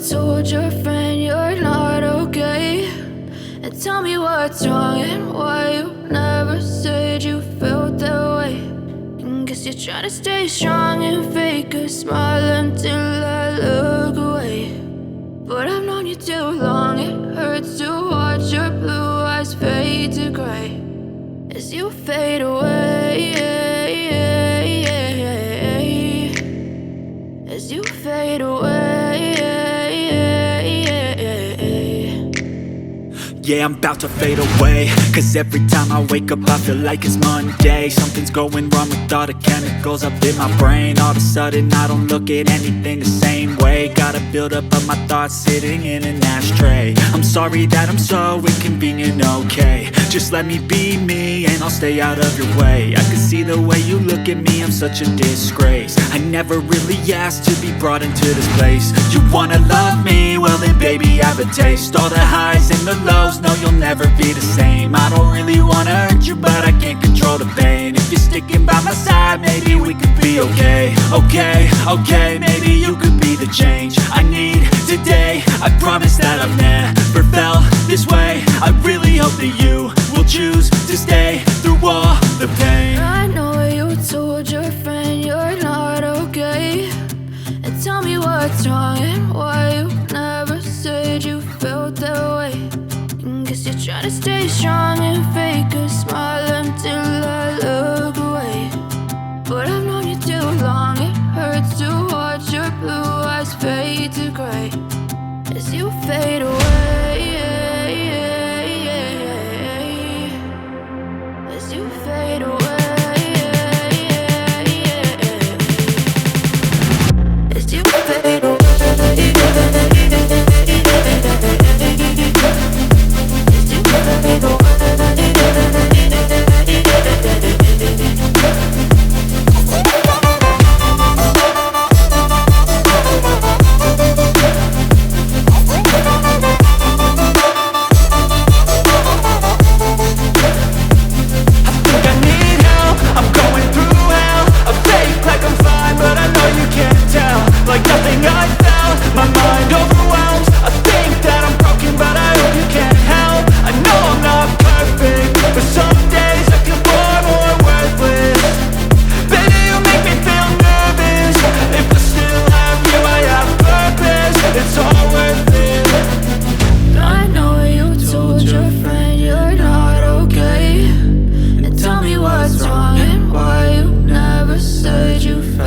told your friend you're not okay, and tell me what's wrong and why you never said you felt that way. And guess you're trying to stay strong and fake a smile until I look away. But I've known you too long, it hurts to watch your blue eyes fade to gray as you fade away, as you fade away. Yeah, I'm about to fade away, cause every time I wake up I feel like it's Monday. Something's going wrong with all the chemicals up in my brain. All of a sudden I don't look at anything the same way. Gotta build up of my thoughts sitting in an ashtray. I'm sorry that I'm so inconvenient, okay. Just let me be me and I'll stay out of your way. I can see the way you look at me, I'm such a disgrace. I never really asked to be brought into this place. You wanna love me? Well then baby I have a taste. All the highs and the lows, no you'll never be the same. I don't really wanna hurt you but I can't control the pain. If you're sticking by my side maybe we could be okay. Okay, maybe you could be the change I need today. I promise that I've never felt this way. I really hope that you will choose to stay through all the pain. I know you told your friend you're not okay, and tell me what's wrong and why you never said you felt that way. And guess you're trying to stay strong and fake a smile until I look away. But I've known you too long, it hurts to watch your blue eyes fade to gray as you fade away.